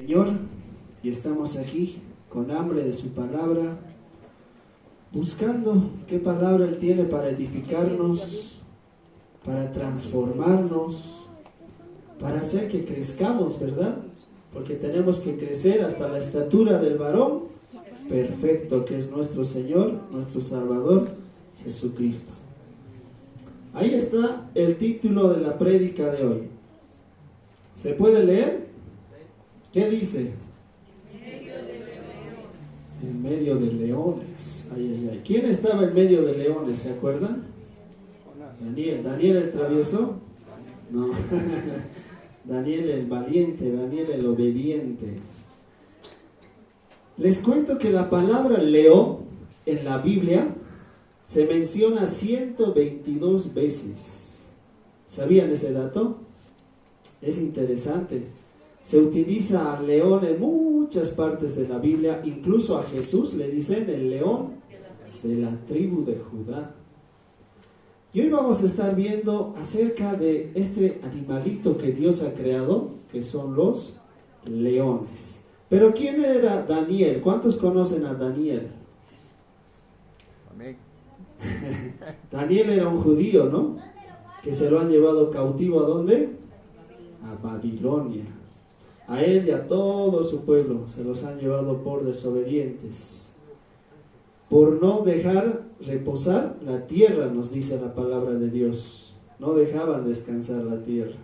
Señor, y estamos aquí con hambre de su palabra, buscando qué palabra Él tiene para edificarnos, para transformarnos, para hacer que crezcamos, ¿verdad? Porque tenemos que crecer hasta la estatura del varón perfecto, que es nuestro Señor, nuestro Salvador, Jesucristo. Ahí está el título de la prédica de hoy. ¿Se puede leer? ¿Qué dice? En medio de leones. Ay, ay, ay. ¿Quién estaba en medio de leones? ¿Se acuerdan? Daniel. ¿Daniel el travieso? No. Daniel el valiente, Daniel el obediente. Les cuento que la palabra león en la Biblia se menciona 122 veces. ¿Sabían ese dato? Es interesante. Se utiliza al león en muchas partes de la Biblia, incluso a Jesús le dicen el león de la tribu de Judá. Y hoy vamos a estar viendo acerca de este animalito que Dios ha creado, que son los leones. Pero ¿quién era Daniel? ¿Cuántos conocen a Daniel? Amén. Daniel era un judío, ¿no? Que se lo han llevado cautivo, ¿a dónde? A Babilonia. A él y a todo su pueblo se los han llevado por desobedientes, por no dejar reposar la tierra, nos dice la palabra de Dios. No dejaban descansar la tierra.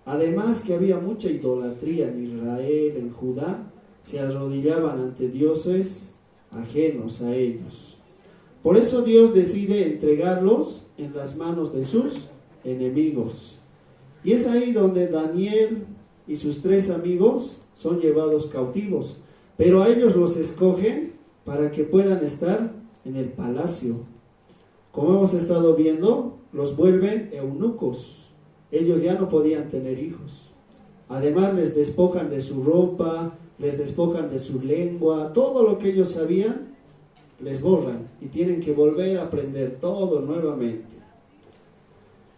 Además que había mucha idolatría en Israel, en Judá, se arrodillaban ante dioses ajenos a ellos. Por eso Dios decide entregarlos en las manos de sus enemigos. Y es ahí donde Daniel y sus 3 amigos son llevados cautivos, pero a ellos los escogen para que puedan estar en el palacio. Como hemos estado viendo, los vuelven eunucos. Ellos ya no podían tener hijos. Además les despojan de su ropa, les despojan de su lengua, todo lo que ellos sabían les borran y tienen que volver a aprender todo nuevamente.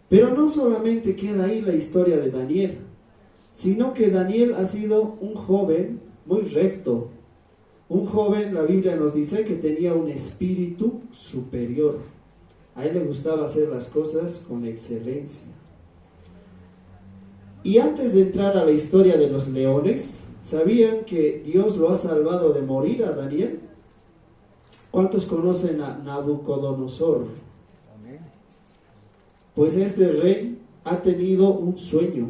Pero no solamente queda ahí la historia de Daniel, sino que Daniel ha sido un joven muy recto. Un joven, la Biblia nos dice que tenía un espíritu superior. A él le gustaba hacer las cosas con excelencia. Y antes de entrar a la historia de los leones, ¿sabían que Dios lo ha salvado de morir a Daniel? ¿Cuántos conocen a Nabucodonosor? Amén. Pues este rey ha tenido un sueño.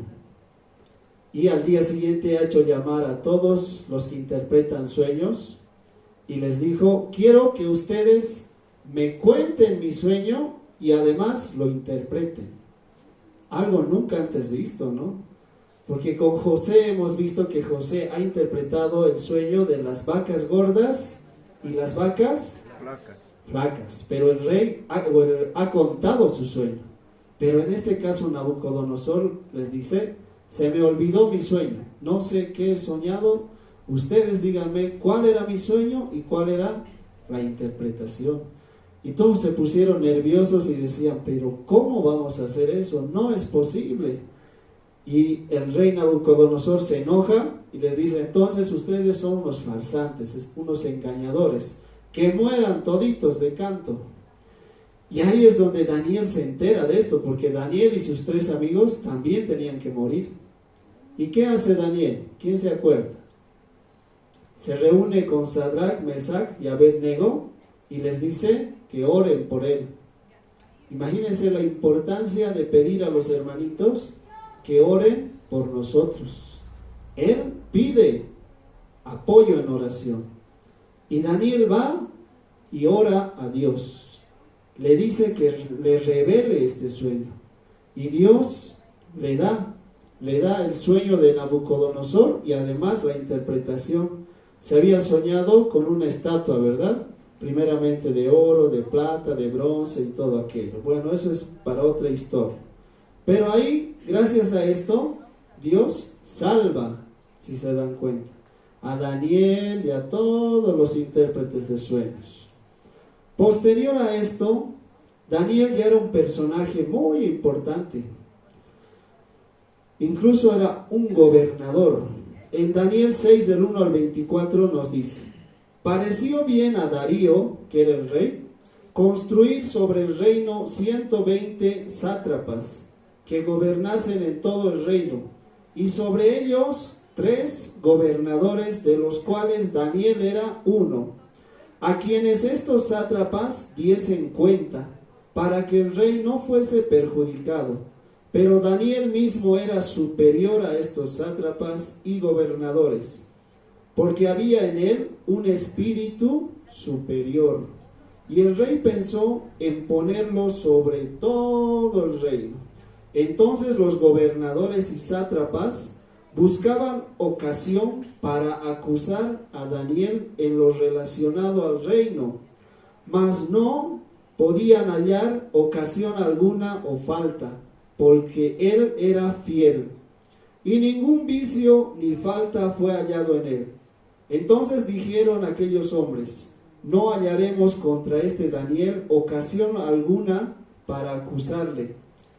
Y al día siguiente ha hecho llamar a todos los que interpretan sueños y les dijo: quiero que ustedes me cuenten mi sueño y además lo interpreten. Algo nunca antes visto, ¿no? Porque con José hemos visto que José ha interpretado el sueño de las vacas gordas y las vacas flacas. Pero el rey ha contado su sueño. Pero en este caso Nabucodonosor les dice: se me olvidó mi sueño, no sé qué he soñado, ustedes díganme cuál era mi sueño y cuál era la interpretación. Y todos se pusieron nerviosos y decían: pero ¿cómo vamos a hacer eso? No es posible. Y el rey Nabucodonosor se enoja y les dice: entonces ustedes son unos farsantes, unos engañadores, que mueran toditos de canto. Y ahí es donde Daniel se entera de esto, porque Daniel y sus 3 amigos también tenían que morir. ¿Y qué hace Daniel? ¿Quién se acuerda? Se reúne con Sadrach, Mesach y Abednego y les dice que oren por él. Imagínense la importancia de pedir a los hermanitos que oren por nosotros. Él pide apoyo en oración. Y Daniel va y ora a Dios. Le dice que le revele este sueño. Y Dios le da el sueño de Nabucodonosor y además la interpretación. Se había soñado con una estatua, ¿verdad? Primeramente de oro, de plata, de bronce y todo aquello. Bueno, eso es para otra historia. Pero ahí, gracias a esto, Dios salva, si se dan cuenta, a Daniel y a todos los intérpretes de sueños. Posterior a esto, Daniel ya era un personaje muy importante. Incluso era un gobernador. en Daniel 6 del 1 al 24 nos dice: pareció bien a Darío, que era el rey, construir sobre el reino 120 sátrapas que gobernasen en todo el reino, y sobre ellos 3 gobernadores, de los cuales Daniel era uno, a quienes estos sátrapas diesen cuenta, para que el rey no fuese perjudicado. Pero Daniel mismo era superior a estos sátrapas y gobernadores, porque había en él un espíritu superior. Y el rey pensó en ponerlo sobre todo el reino. Entonces los gobernadores y sátrapas buscaban ocasión para acusar a Daniel en lo relacionado al reino, mas no podían hallar ocasión alguna o falta, porque él era fiel, y ningún vicio ni falta fue hallado en él. Entonces dijeron aquellos hombres: no hallaremos contra este Daniel ocasión alguna para acusarle,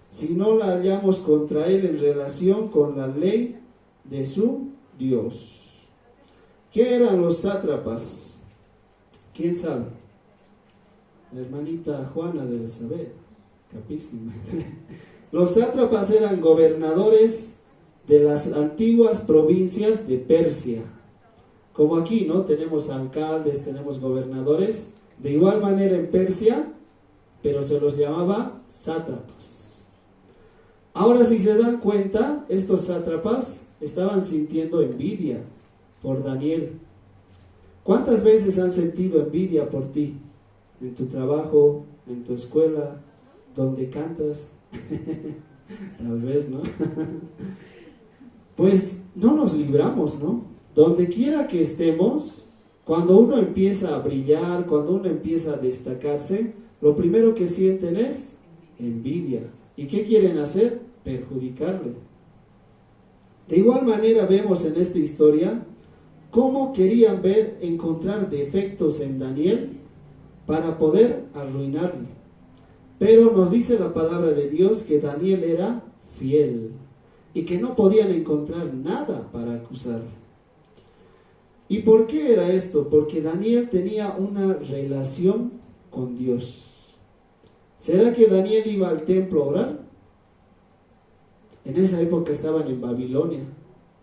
si no la hallamos contra él en relación con la ley de su Dios. ¿Qué eran los sátrapas? ¿Quién sabe? La hermanita Juana debe saber, capísima. Los sátrapas eran gobernadores de las antiguas provincias de Persia. Como aquí, ¿no? Tenemos alcaldes, tenemos gobernadores. De igual manera en Persia, pero se los llamaba sátrapas. Ahora, si se dan cuenta, estos sátrapas estaban sintiendo envidia por Daniel. ¿Cuántas veces han sentido envidia por ti? En tu trabajo, en tu escuela, donde cantas. Tal vez, ¿no? Pues no nos libramos, ¿no? Donde quiera que estemos, cuando uno empieza a brillar, cuando uno empieza a destacarse, lo primero que sienten es envidia. ¿Y qué quieren hacer? Perjudicarle. De igual manera vemos en esta historia cómo querían encontrar defectos en Daniel para poder arruinarle. Pero nos dice la palabra de Dios que Daniel era fiel y que no podían encontrar nada para acusarle. ¿Y por qué era esto? Porque Daniel tenía una relación con Dios. ¿Será que Daniel iba al templo a orar? En esa época estaban en Babilonia,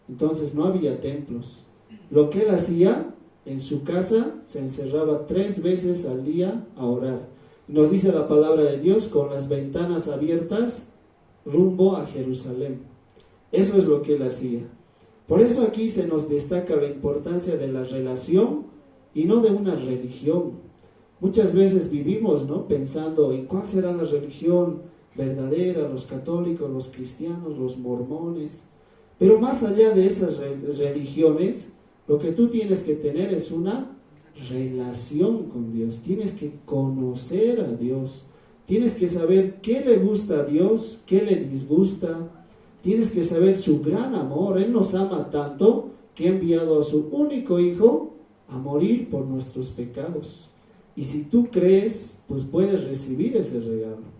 entonces no había templos. Lo que él hacía en su casa, se encerraba 3 veces al día a orar. Nos dice la palabra de Dios, con las ventanas abiertas rumbo a Jerusalén. Eso es lo que él hacía. Por eso aquí se nos destaca la importancia de la relación y no de una religión. Muchas veces vivimos, ¿no?, pensando en cuál será la religión verdadera, los católicos, los cristianos, los mormones. Pero más allá de esas religiones, lo que tú tienes que tener es una relación con Dios. Tienes que conocer a Dios. Tienes que saber qué le gusta a Dios, qué le disgusta. Tienes que saber su gran amor. Él nos ama tanto que ha enviado a su único Hijo a morir por nuestros pecados. Y si tú crees, pues puedes recibir ese regalo.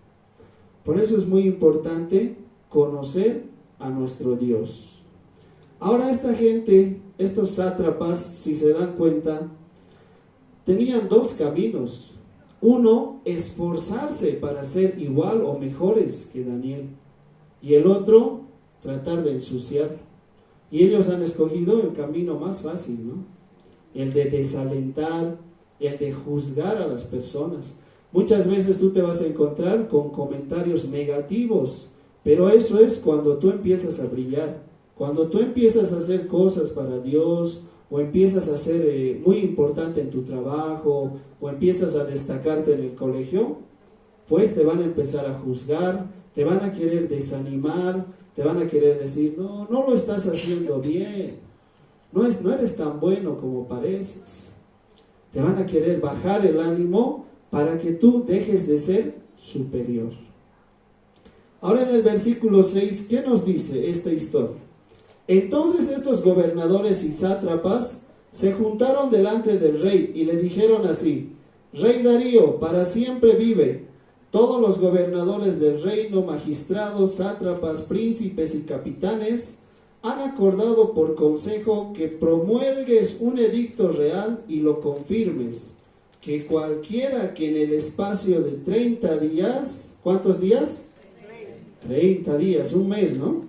Por eso es muy importante conocer a nuestro Dios. Ahora esta gente, estos sátrapas, si se dan cuenta, tenían 2 caminos. Uno, esforzarse para ser igual o mejores que Daniel. Y el otro, tratar de ensuciarlo. Y ellos han escogido el camino más fácil, ¿no? El de desalentar, el de juzgar a las personas. Muchas veces tú te vas a encontrar con comentarios negativos, pero eso es cuando tú empiezas a brillar. Cuando tú empiezas a hacer cosas para Dios, o empiezas a ser muy importante en tu trabajo, o empiezas a destacarte en el colegio, pues te van a empezar a juzgar, te van a querer desanimar, te van a querer decir, no lo estás haciendo bien, no eres tan bueno como pareces. Te van a querer bajar el ánimo para que tú dejes de ser superior. Ahora en el versículo 6, ¿qué nos dice esta historia? Entonces estos gobernadores y sátrapas se juntaron delante del rey y le dijeron así: Rey Darío, para siempre vive. Todos los gobernadores del reino, magistrados, sátrapas, príncipes y capitanes, han acordado por consejo que promulgues un edicto real y lo confirmes, que cualquiera que en el espacio de 30 días, ¿cuántos días? 30 días, un mes, ¿no?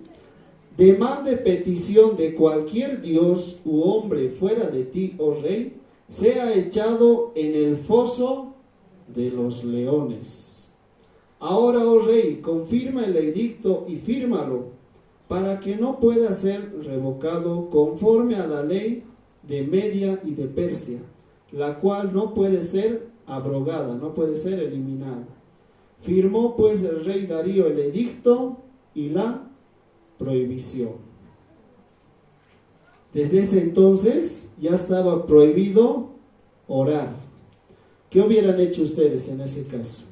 Demande petición de cualquier dios u hombre fuera de ti, oh rey, sea echado en el foso de los leones. Ahora, oh rey, confirma el edicto y fírmalo, para que no pueda ser revocado conforme a la ley de Media y de Persia, la cual no puede ser abrogada, no puede ser eliminada. Firmó pues el rey Darío el edicto y la prohibición. Desde ese entonces ya estaba prohibido orar. ¿Qué hubieran hecho ustedes en ese caso?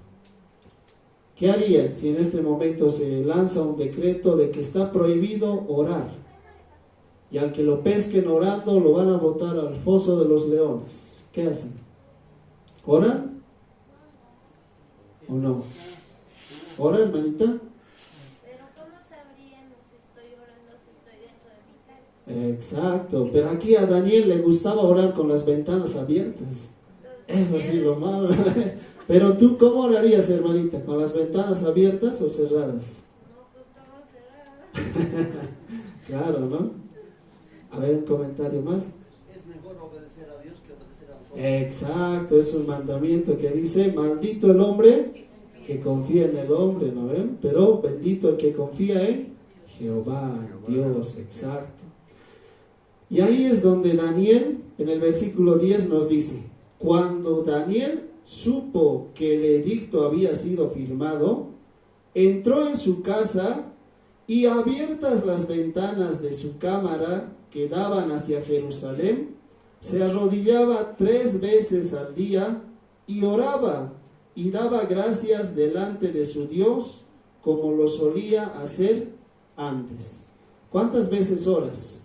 ¿Qué harían si en este momento se lanza un decreto de que está prohibido orar? Y al que lo pesquen orando lo van a botar al foso de los leones. ¿Qué hacen? ¿Oran? ¿O no? ¿Ora, hermanita? Pero ¿cómo sabríamos si estoy orando, si estoy dentro de mi casa? Exacto, pero aquí a Daniel le gustaba orar con las ventanas abiertas. Eso sí, lo malo. Pero tú, ¿cómo orarías, hermanita? ¿Con las ventanas abiertas o cerradas? No, pues todo cerrado. Claro, ¿no? A ver, un comentario más. Es mejor obedecer a Dios que obedecer a los Eh, hombres. Exacto, es un mandamiento que dice, maldito el hombre que confía en el hombre, ¿no ven? Pero bendito el que confía en Jehová, Dios, exacto. Y ahí es donde Daniel, en el versículo 10 nos dice, cuando Daniel supo que el edicto había sido firmado, entró en su casa y abiertas las ventanas de su cámara que daban hacia Jerusalén, se arrodillaba 3 veces al día y oraba y daba gracias delante de su Dios como lo solía hacer antes. ¿Cuántas veces oras?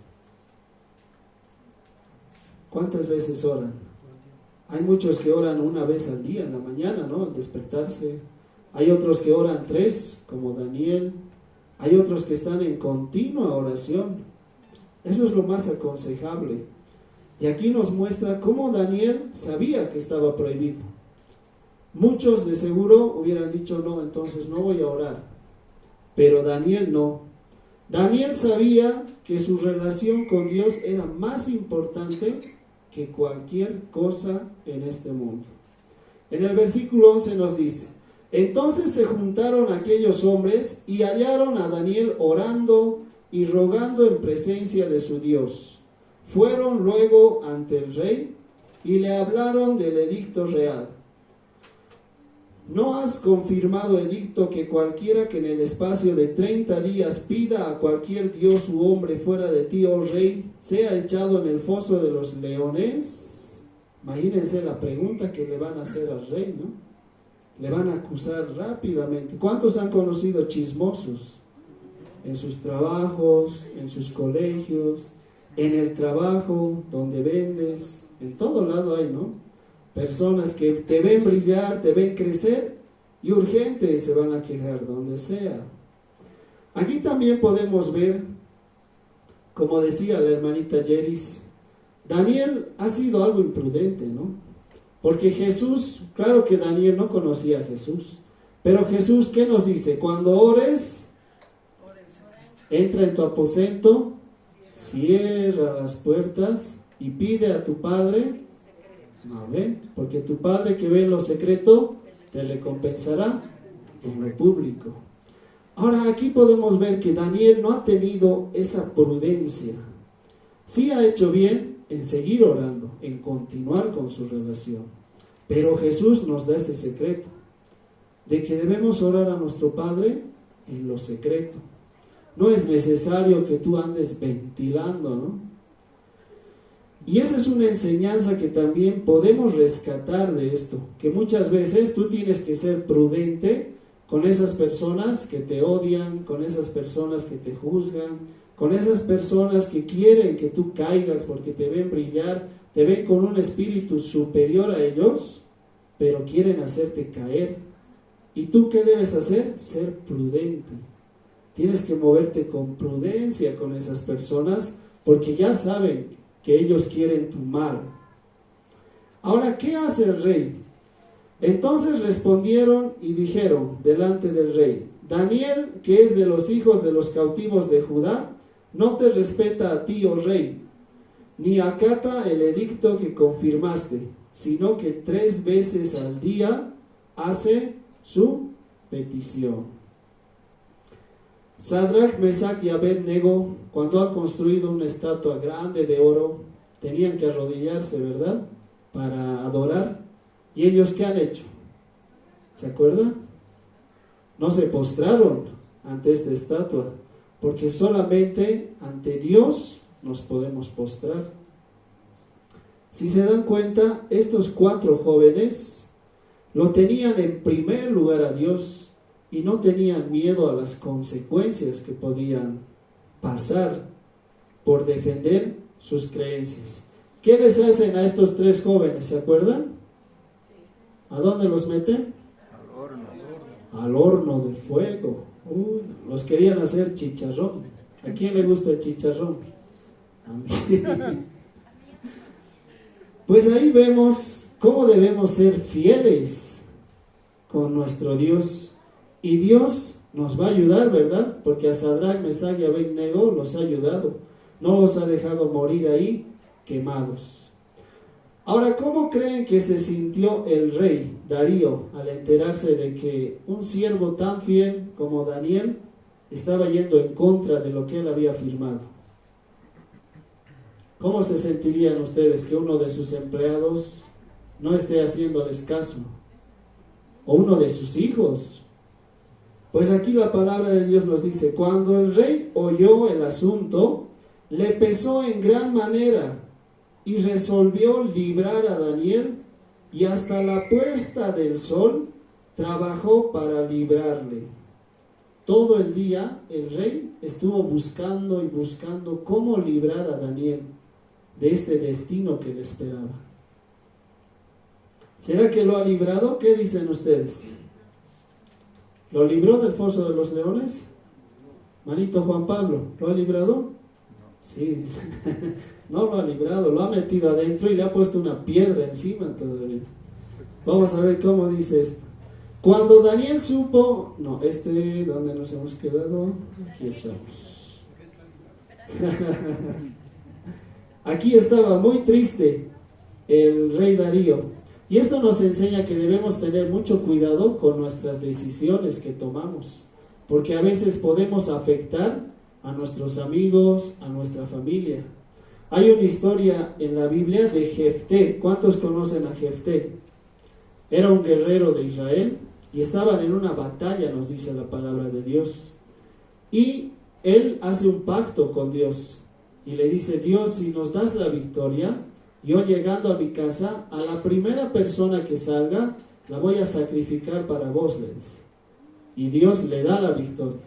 ¿Cuántas veces oran? Hay muchos que oran 1 vez al día, en la mañana, ¿no? Al despertarse. Hay otros que oran 3, como Daniel. Hay otros que están en continua oración. Eso es lo más aconsejable. Y aquí nos muestra cómo Daniel sabía que estaba prohibido. Muchos de seguro hubieran dicho, no, entonces no voy a orar. Pero Daniel no. Daniel sabía que su relación con Dios era más importante que cualquier cosa en este mundo. En el versículo 11 nos dice, entonces se juntaron aquellos hombres y hallaron a Daniel orando y rogando en presencia de su Dios. Fueron luego ante el rey y le hablaron del edicto real. ¿No has confirmado edicto que cualquiera que en el espacio de 30 días pida a cualquier dios u hombre fuera de ti, oh rey, sea echado en el foso de los leones? Imagínense la pregunta que le van a hacer al rey, ¿no? Le van a acusar rápidamente. ¿Cuántos han conocido chismosos? En sus trabajos, en sus colegios, en el trabajo donde vendes, en todo lado hay, ¿no? Personas que te ven brillar, te ven crecer y urgente se van a quejar donde sea. Aquí también podemos ver, como decía la hermanita Yeris, Daniel ha sido algo imprudente, ¿no? Porque Jesús, claro que Daniel no conocía a Jesús, pero Jesús, ¿qué nos dice? Cuando ores, entra en tu aposento, cierra las puertas y pide a tu Padre. No, ¿ve? Porque tu Padre que ve en lo secreto te recompensará en lo público. Ahora aquí podemos ver que Daniel no ha tenido esa prudencia. Sí ha hecho bien en seguir orando, en continuar con su relación. Pero Jesús nos da ese secreto de que debemos orar a nuestro Padre en lo secreto. No es necesario que tú andes ventilando, ¿no? Y esa es una enseñanza que también podemos rescatar de esto, que muchas veces tú tienes que ser prudente con esas personas que te odian, con esas personas que te juzgan, con esas personas que quieren que tú caigas porque te ven brillar, te ven con un espíritu superior a ellos, pero quieren hacerte caer. ¿Y tú qué debes hacer? Ser prudente. Tienes que moverte con prudencia con esas personas porque ya saben que ellos quieren tu mal. Ahora, ¿qué hace el rey? Entonces respondieron y dijeron delante del rey: Daniel, que es de los hijos de los cautivos de Judá, no te respeta a ti, oh rey, ni acata el edicto que confirmaste, sino que 3 veces al día hace su petición. Sadrach, Mesach y Abed-Nego, cuando han construido una estatua grande de oro, tenían que arrodillarse, ¿verdad?, para adorar. ¿Y ellos qué han hecho? ¿Se acuerdan? No se postraron ante esta estatua, porque solamente ante Dios nos podemos postrar. Si se dan cuenta, estos 4 jóvenes lo tenían en primer lugar a Dios y no tenían miedo a las consecuencias que podían pasar por defender sus creencias. ¿Qué les hacen a estos 3 jóvenes? ¿Se acuerdan? ¿A dónde los meten? Al horno de fuego. Los querían hacer chicharrón. ¿A quién le gusta el chicharrón? A mí. Pues ahí vemos cómo debemos ser fieles con nuestro Dios. Y Dios nos va a ayudar, ¿verdad? Porque a Sadrach, Mesach y Abed-Nego los ha ayudado. No los ha dejado morir ahí quemados. Ahora, ¿cómo creen que se sintió el rey Darío al enterarse de que un siervo tan fiel como Daniel estaba yendo en contra de lo que él había afirmado? ¿Cómo se sentirían ustedes que uno de sus empleados no esté haciéndoles caso? ¿O uno de sus hijos? Pues aquí la palabra de Dios nos dice: cuando el rey oyó el asunto, le pesó en gran manera y resolvió librar a Daniel, y hasta la puesta del sol trabajó para librarle. Todo el día el rey estuvo buscando y buscando cómo librar a Daniel de este destino que le esperaba. ¿Será que lo ha librado? ¿Qué dicen ustedes? ¿Lo libró del foso de los leones? Manito Juan Pablo, ¿lo ha librado? Sí, dice. No lo ha librado, lo ha metido adentro y le ha puesto una piedra encima todavía. Vamos a ver cómo dice esto. Cuando Daniel supo... No, ¿dónde nos hemos quedado? Aquí estamos. Aquí estaba muy triste el rey Darío. Y esto nos enseña que debemos tener mucho cuidado con nuestras decisiones que tomamos, porque a veces podemos afectar a nuestros amigos, a nuestra familia. Hay una historia en la Biblia de Jefté. ¿Cuántos conocen a Jefté? Era un guerrero de Israel y estaban en una batalla, nos dice la palabra de Dios. Y él hace un pacto con Dios y le dice: Dios, si nos das la victoria, yo llegando a mi casa, a la primera persona que salga, la voy a sacrificar para vos, le dice. Y Dios le da la victoria.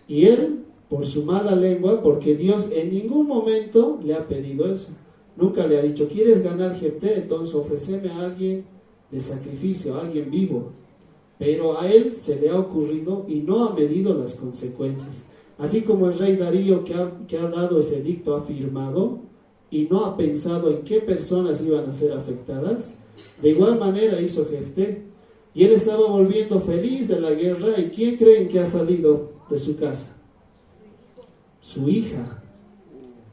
Y él, por su mala lengua, porque Dios en ningún momento le ha pedido eso. Nunca le ha dicho: ¿quieres ganar Jefté? Entonces ofréceme a alguien de sacrificio, a alguien vivo. Pero a él se le ha ocurrido y no ha medido las consecuencias. Así como el rey Darío que ha dado ese edicto, ha firmado y no ha pensado en qué personas iban a ser afectadas, de igual manera hizo Jefté. Y él estaba volviendo feliz de la guerra. ¿Y quién creen que ha salido de su casa? Su hija.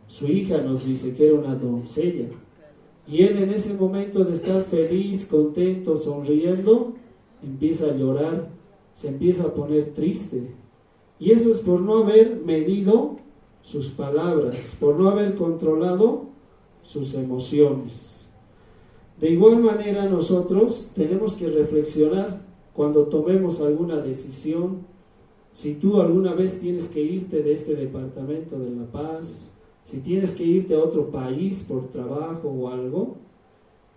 Su hija nos dice que era una doncella. Y él, en ese momento de estar feliz, contento, sonriendo, empieza a llorar, se empieza a poner triste. Y eso es por no haber medido sus palabras, por no haber controlado sus emociones. De igual manera, nosotros tenemos que reflexionar cuando tomemos alguna decisión. Si tú alguna vez tienes que irte de este departamento de La Paz, si tienes que irte a otro país por trabajo o algo,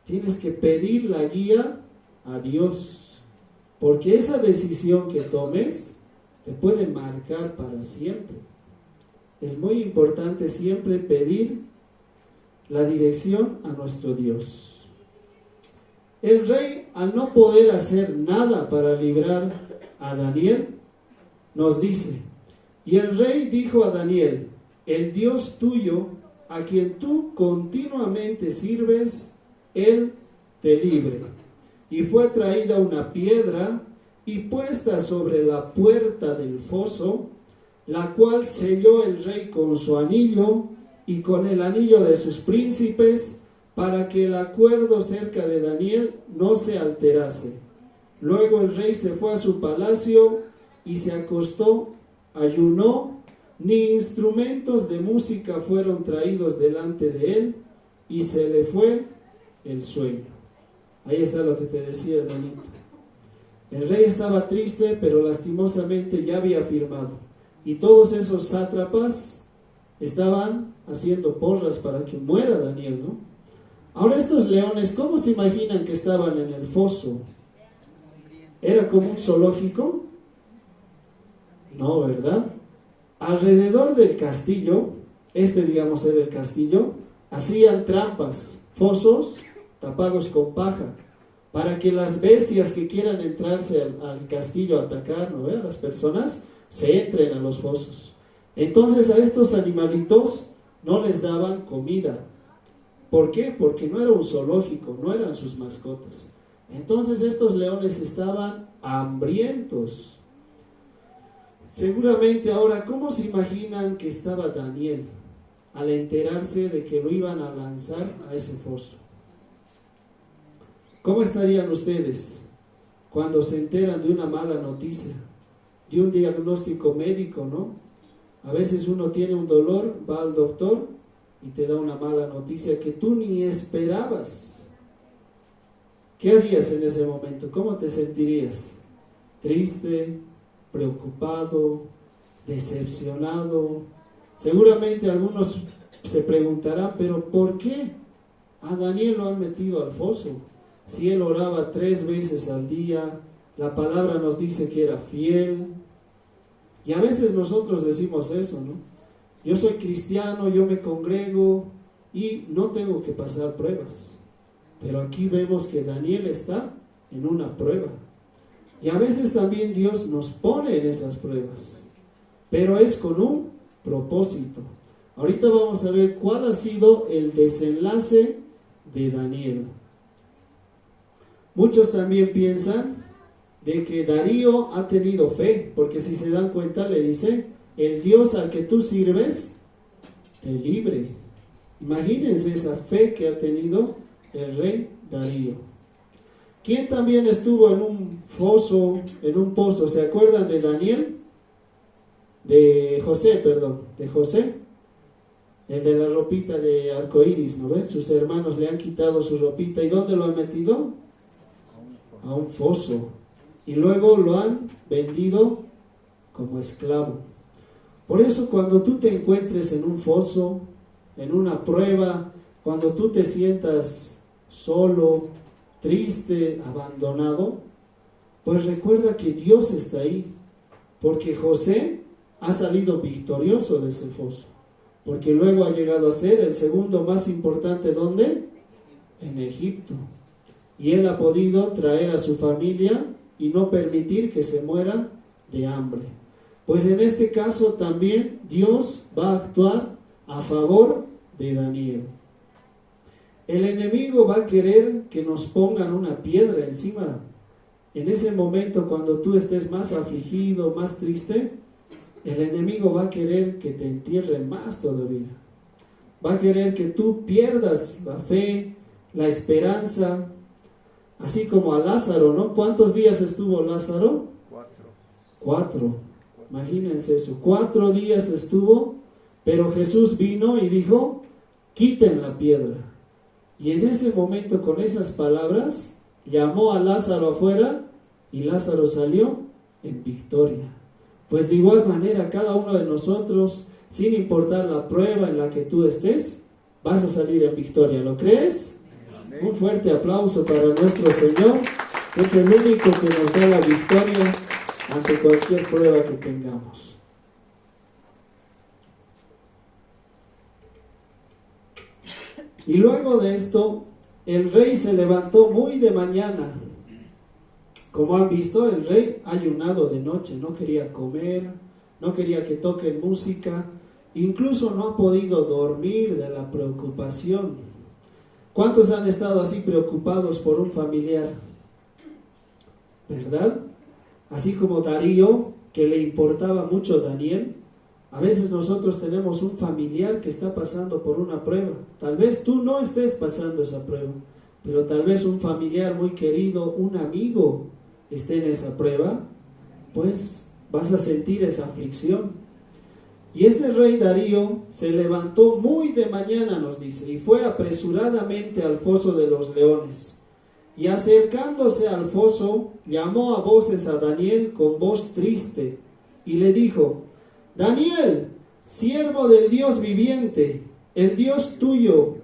tienes que pedir la guía a Dios, porque esa decisión que tomes te puede marcar para siempre. Es muy importante siempre pedir la dirección a nuestro Dios. El rey, al no poder hacer nada para librar a Daniel, nos dice: Y el rey dijo a Daniel: el Dios tuyo, a quien tú continuamente sirves, Él te libre. Y fue traída una piedra y puesta sobre la puerta del foso, la cual selló el rey con su anillo y con el anillo de sus príncipes, para que el acuerdo cerca de Daniel no se alterase. Luego el rey se fue a su palacio y se acostó, ayunó, ni instrumentos de música fueron traídos delante de él, y se le fue el sueño. Ahí está lo que te decía, hermanito. El rey estaba triste, pero lastimosamente ya había firmado. Y todos esos sátrapas estaban haciendo porras para que muera Daniel, ¿no? Ahora estos leones, ¿cómo se imaginan que estaban en el foso? ¿Era como un zoológico? No, ¿verdad? Alrededor del castillo, digamos era el castillo, hacían trampas, fosos tapados con paja, para que las bestias que quieran entrarse al castillo a atacar, ¿no? Las personas se entren a los fosos. Entonces a estos animalitos no les daban comida. ¿Por qué? Porque no era un zoológico, no eran sus mascotas. Entonces estos leones estaban hambrientos. Seguramente ahora, ¿cómo se imaginan que estaba Daniel al enterarse de que lo iban a lanzar a ese foso? ¿Cómo estarían ustedes cuando se enteran de una mala noticia, de un diagnóstico médico, ¿no? A veces uno tiene un dolor, va al doctor y te da una mala noticia que tú ni esperabas. ¿Qué harías en ese momento? ¿Cómo te sentirías? Triste, preocupado, decepcionado. Seguramente algunos se preguntarán, pero ¿por qué a Daniel lo han metido al foso? Si él oraba 3 veces al día, la palabra nos dice que era fiel. Y a veces nosotros decimos eso, ¿no? Yo soy cristiano, yo me congrego y no tengo que pasar pruebas. Pero aquí vemos que Daniel está en una prueba. Y a veces también Dios nos pone en esas pruebas, pero es con un propósito. Ahorita vamos a ver cuál ha sido el desenlace de Daniel. Muchos también piensan de que Darío ha tenido fe, porque si se dan cuenta le dice: el Dios al que tú sirves te libre. Imagínense esa fe que ha tenido el rey Darío. ¿Quién también estuvo en un foso, en un pozo? ¿Se acuerdan de Daniel? De José, el de la ropita de arcoíris, ¿no ves? Sus hermanos le han quitado su ropita. ¿Y dónde lo han metido? A un foso. Y luego lo han vendido como esclavo. Por eso cuando tú te encuentres en un foso, en una prueba, cuando tú te sientas solo, triste, abandonado, pues recuerda que Dios está ahí, porque José ha salido victorioso de ese foso, porque luego ha llegado a ser el segundo más importante. ¿Dónde? En Egipto. Y él ha podido traer a su familia y no permitir que se mueran de hambre. Pues en este caso también Dios va a actuar a favor de Daniel. El enemigo va a querer que nos pongan una piedra encima. En ese momento, cuando tú estés más afligido, más triste, el enemigo va a querer que te entierren más todavía. Va a querer que tú pierdas la fe, la esperanza, así como a Lázaro, ¿no? ¿Cuántos días estuvo Lázaro? 4. Imagínense eso, 4 días estuvo, pero Jesús vino y dijo: quiten la piedra. Y en ese momento, con esas palabras, llamó a Lázaro afuera y Lázaro salió en victoria. Pues de igual manera, cada uno de nosotros, sin importar la prueba en la que tú estés, vas a salir en victoria. ¿Lo crees? Amén. Un fuerte aplauso para nuestro Señor, que es el único que nos da la victoria ante cualquier prueba que tengamos. Y luego de esto, el rey se levantó muy de mañana. Como han visto, el rey ha ayunado de noche, no quería comer, no quería que toquen música, incluso no ha podido dormir de la preocupación. ¿Cuántos han estado así preocupados por un familiar? ¿Verdad? Así como Darío, que le importaba mucho a Daniel. A veces nosotros tenemos un familiar que está pasando por una prueba. Tal vez tú no estés pasando esa prueba, pero tal vez un familiar muy querido, un amigo, esté en esa prueba, pues vas a sentir esa aflicción. Y este rey Darío se levantó muy de mañana, nos dice, y fue apresuradamente al foso de los leones. Y acercándose al foso, llamó a voces a Daniel con voz triste, y le dijo: Daniel, siervo del Dios viviente, el Dios tuyo,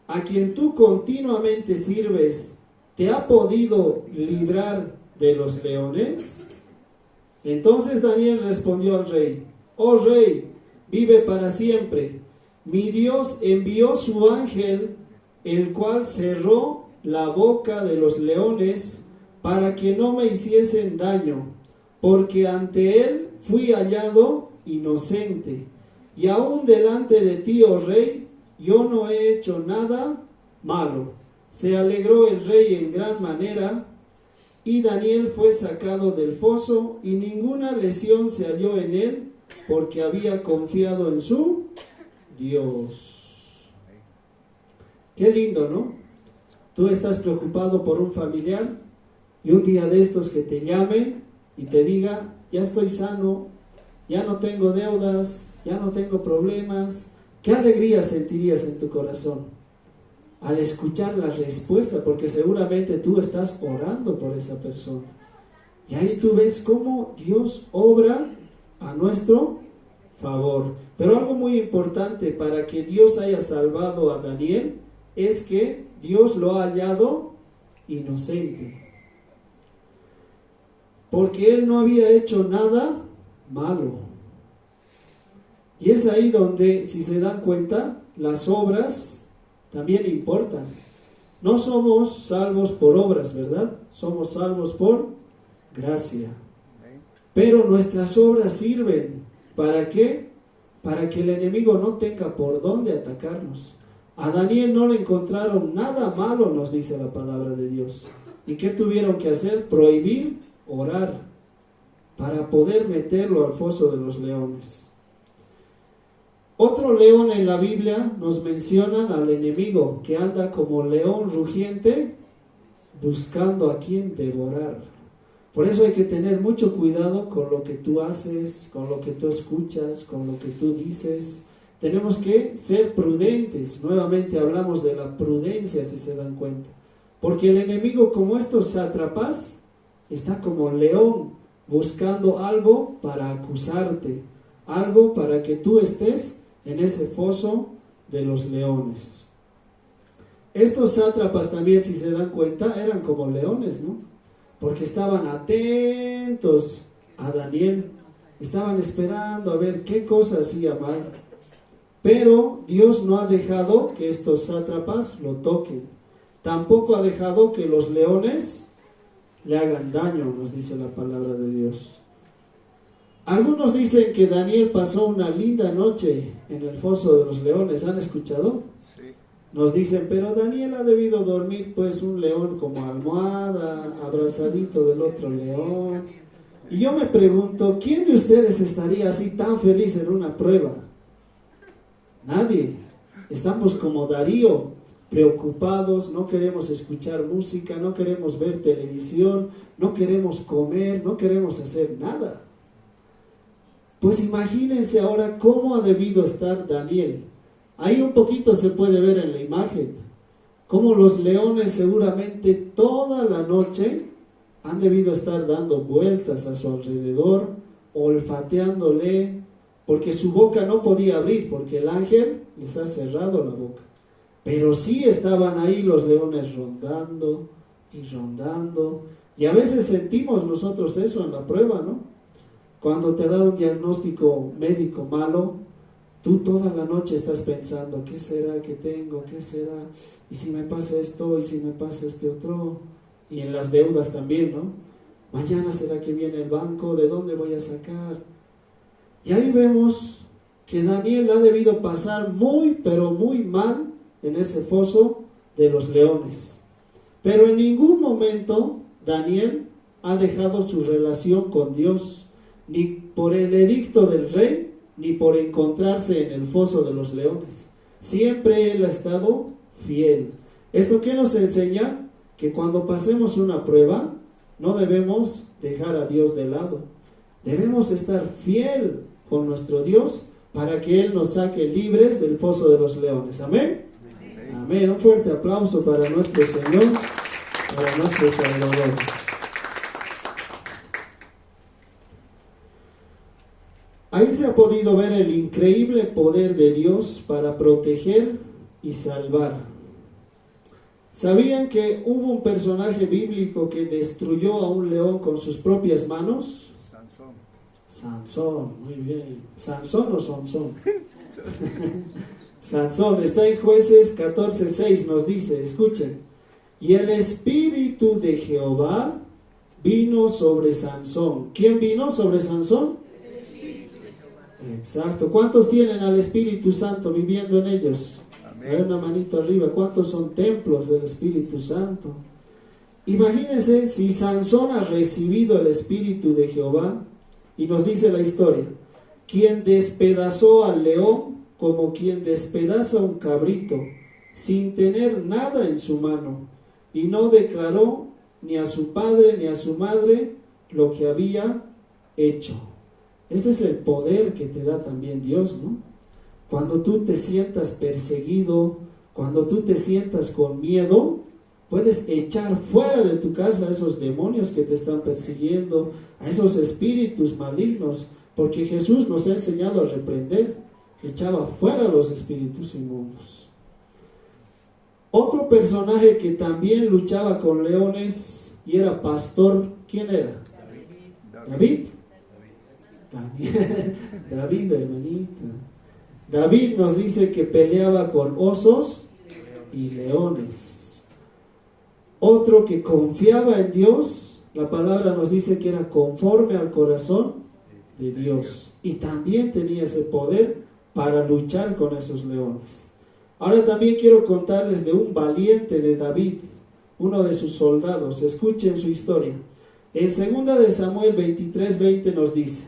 a quien tú continuamente sirves, ¿te ha podido librar de los leones? Entonces Daniel respondió al rey: Oh rey, vive para siempre. Mi Dios envió su ángel, el cual cerró la boca de los leones para que no me hiciesen daño, porque ante él fui hallado inocente, y aún delante de ti, oh rey, yo no he hecho nada malo. Se alegró el rey en gran manera, y Daniel fue sacado del foso, y ninguna lesión se halló en él, porque había confiado en su Dios. Qué lindo, ¿no? Tú estás preocupado por un familiar, y un día de estos que te llame y te diga: ya estoy sano, ya no tengo deudas, ya no tengo problemas. ¿Qué alegría sentirías en tu corazón al escuchar la respuesta? Porque seguramente tú estás orando por esa persona. Y ahí tú ves cómo Dios obra a nuestro favor. Pero algo muy importante para que Dios haya salvado a Daniel es que Dios lo ha hallado inocente. Porque él no había hecho nada malo. Y es ahí donde, si se dan cuenta, las obras también importan. No somos salvos por obras, ¿verdad? Somos salvos por gracia. Pero nuestras obras sirven. ¿Para qué? Para que el enemigo no tenga por dónde atacarnos. A Daniel no le encontraron nada malo, nos dice la palabra de Dios. ¿Y qué tuvieron que hacer? Prohibir orar para poder meterlo al foso de los leones. Otro león en la Biblia nos mencionan al enemigo, que anda como león rugiente buscando a quien devorar. Por eso hay que tener mucho cuidado con lo que tú haces, con lo que tú escuchas, con lo que tú dices. Tenemos que ser prudentes. Nuevamente hablamos de la prudencia, si se dan cuenta. Porque el enemigo, como estos sátrapas, está como león buscando algo para acusarte, algo para que tú estés en ese foso de los leones. Estos sátrapas también, si se dan cuenta, eran como leones, ¿no? Porque estaban atentos a Daniel, estaban esperando a ver qué cosa hacía mal. Pero Dios no ha dejado que estos sátrapas lo toquen. Tampoco ha dejado que los leones le hagan daño, nos dice la palabra de Dios. Algunos dicen que Daniel pasó una linda noche en el foso de los leones. ¿Han escuchado? Sí. Nos dicen, pero Daniel ha debido dormir pues un león como almohada, abrazadito del otro león. Y yo me pregunto, ¿quién de ustedes estaría así tan feliz en una prueba? Nadie. Estamos como Darío, preocupados, no queremos escuchar música, no queremos ver televisión, no queremos comer, no queremos hacer nada. Pues imagínense ahora cómo ha debido estar Daniel. Ahí un poquito se puede ver en la imagen, cómo los leones seguramente toda la noche han debido estar dando vueltas a su alrededor, olfateándole, porque su boca no podía abrir, porque el ángel les ha cerrado la boca. Pero sí estaban ahí los leones rondando y rondando. Y a veces sentimos nosotros eso en la prueba, ¿no? Cuando te da un diagnóstico médico malo, tú toda la noche estás pensando, ¿qué será que tengo? ¿Qué será? ¿Y si me pasa esto? ¿Y si me pasa este otro? Y en las deudas también, ¿no? Mañana será que viene el banco, ¿de dónde voy a sacar? Y ahí vemos que Daniel ha debido pasar muy, pero muy mal en ese foso de los leones. Pero en ningún momento Daniel ha dejado su relación con Dios, ni por el edicto del rey, ni por encontrarse en el foso de los leones. Siempre él ha estado fiel. ¿Esto qué nos enseña? Que cuando pasemos una prueba, no debemos dejar a Dios de lado. Debemos estar fiel con nuestro Dios para que Él nos saque libres del foso de los leones. ¿Amén? Amén. Un fuerte aplauso para nuestro Señor, para nuestro Salvador. Ahí se ha podido ver el increíble poder de Dios para proteger y salvar. ¿Sabían que hubo un personaje bíblico que destruyó a un león con sus propias manos? Sansón, muy bien. ¿Sansón o Sansón? Sansón, está en Jueces 14:6, nos dice, escuchen. Y el Espíritu de Jehová vino sobre Sansón. ¿Quién vino sobre Sansón? Exacto. ¿Cuántos tienen al Espíritu Santo viviendo en ellos? Hay una manito arriba. ¿Cuántos son templos del Espíritu Santo? Imagínense si Sansón ha recibido el Espíritu de Jehová, y nos dice la historia, quien despedazó al león como quien despedaza un cabrito, sin tener nada en su mano, y no declaró ni a su padre ni a su madre lo que había hecho. Este es el poder que te da también Dios, ¿no? Cuando tú te sientas perseguido, cuando tú te sientas con miedo, puedes echar fuera de tu casa a esos demonios que te están persiguiendo, a esos espíritus malignos, porque Jesús nos ha enseñado a reprender, echaba fuera a los espíritus inmundos. Otro personaje que también luchaba con leones y era pastor, ¿quién era? David. David, hermanita. David nos dice que peleaba con osos y leones. Otro que confiaba en Dios, la palabra nos dice que era conforme al corazón de Dios. Y también tenía ese poder para luchar con esos leones. Ahora también quiero contarles de un valiente de David, uno de sus soldados. Escuchen su historia. En 2 de Samuel 23:20 nos dice: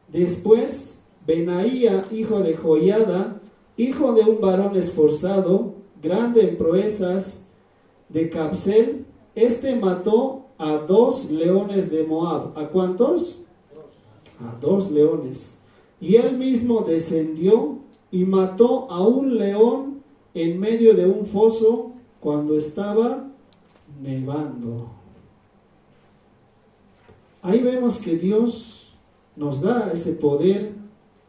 después Benaía, hijo de Joiada, hijo de un varón esforzado, grande en proezas, de Capsel, mató a 2 leones de Moab. ¿A cuántos? A 2 leones. Y él mismo descendió y mató a un león en medio de un foso cuando estaba nevando. Ahí vemos que Dios nos da ese poder,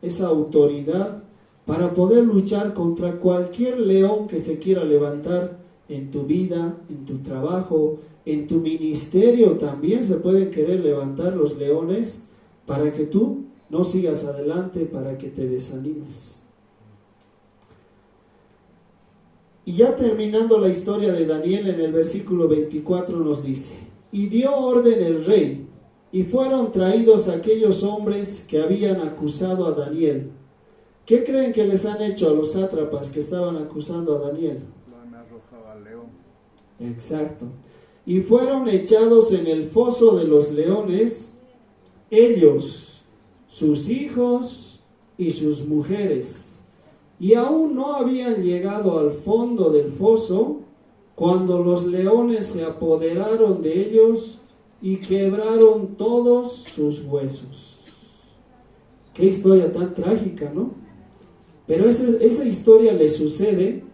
esa autoridad para poder luchar contra cualquier león que se quiera levantar en tu vida, en tu trabajo, en tu ministerio. También se pueden querer levantar los leones para que tú no sigas adelante, para que te desanimes. Y ya terminando la historia de Daniel, en el versículo 24 nos dice: y dio orden el rey, y fueron traídos aquellos hombres que habían acusado a Daniel. ¿Qué creen que les han hecho a los sátrapas que estaban acusando a Daniel? Lo han arrojado al león. Exacto. Y fueron echados en el foso de los leones, ellos, sus hijos y sus mujeres. Y aún no habían llegado al fondo del foso cuando los leones se apoderaron de ellos y quebraron todos sus huesos. Qué historia tan trágica, ¿no? Pero esa historia le sucede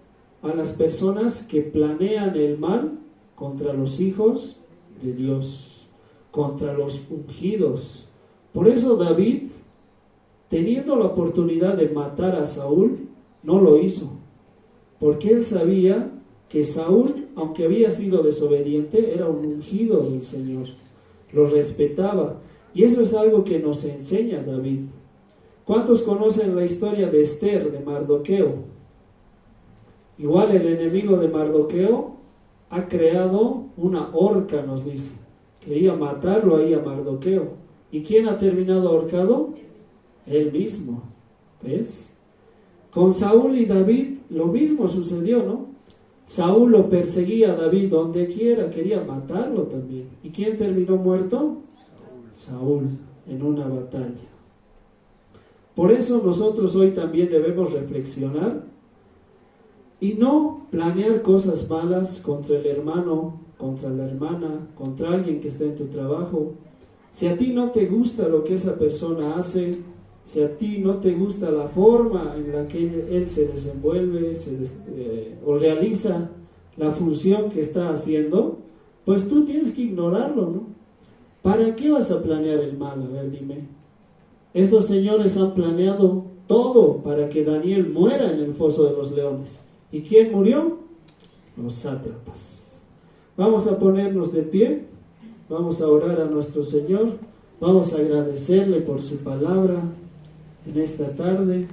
a las personas que planean el mal contra los hijos de Dios, contra los ungidos. Por eso David, teniendo la oportunidad de matar a Saúl, no lo hizo, porque él sabía que Saúl, aunque había sido desobediente, era un ungido del Señor, lo respetaba. Y eso es algo que nos enseña David. ¿Cuántos conocen la historia de Esther, de Mardoqueo? Igual el enemigo de Mardoqueo ha creado una horca, nos dice. Quería matarlo ahí a Mardoqueo. ¿Y quién ha terminado ahorcado? Él mismo. ¿Ves? Con Saúl y David lo mismo sucedió, ¿no? Saúl lo perseguía a David donde quiera, quería matarlo también. ¿Y quién terminó muerto? Saúl, en una batalla. Por eso nosotros hoy también debemos reflexionar y no planear cosas malas contra el hermano, contra la hermana, contra alguien que está en tu trabajo. Si a ti no te gusta lo que esa persona hace, si a ti no te gusta la forma en la que él se desenvuelve o realiza la función que está haciendo, pues tú tienes que ignorarlo, ¿no? ¿Para qué vas a planear el mal? A ver, dime. Estos señores han planeado todo para que Daniel muera en el foso de los leones. ¿Y quién murió? Los sátrapas. Vamos a ponernos de pie, vamos a orar a nuestro Señor, vamos a agradecerle por su palabra en esta tarde,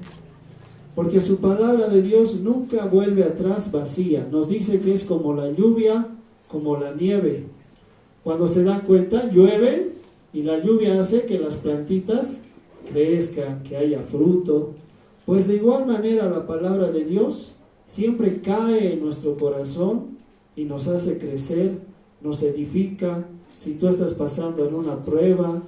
porque su palabra de Dios nunca vuelve atrás vacía. Nos dice que es como la lluvia, como la nieve. Cuando se dan cuenta, llueve y la lluvia hace que las plantitas crezcan, que haya fruto. Pues de igual manera la palabra de Dios siempre cae en nuestro corazón y nos hace crecer, nos edifica. Si tú estás pasando en una prueba,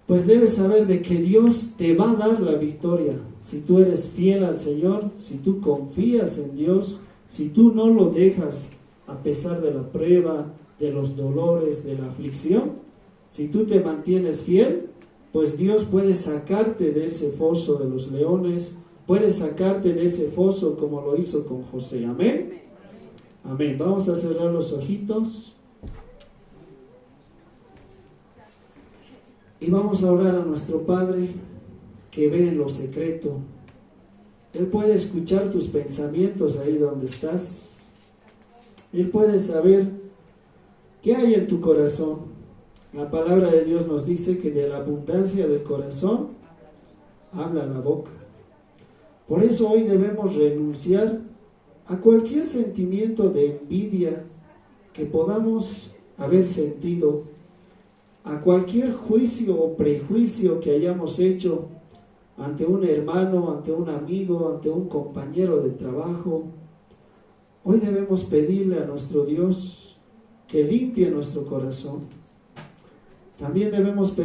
pues debes saber de que Dios te va a dar la victoria. Si tú eres fiel al Señor, si tú confías en Dios, si tú no lo dejas a pesar de la prueba, de los dolores, de la aflicción, si tú te mantienes fiel, pues Dios puede sacarte de ese foso de los leones, puede sacarte de ese foso como lo hizo con José. Amén. Amén. Vamos a cerrar los ojitos. Y vamos a orar a nuestro Padre que ve en lo secreto. Él puede escuchar tus pensamientos ahí donde estás. Él puede saber qué hay en tu corazón. La palabra de Dios nos dice que de la abundancia del corazón habla la boca. Por eso hoy debemos renunciar a cualquier sentimiento de envidia que podamos haber sentido, a cualquier juicio o prejuicio que hayamos hecho ante un hermano, ante un amigo, ante un compañero de trabajo. Hoy debemos pedirle a nuestro Dios que limpie nuestro corazón. También debemos pedirle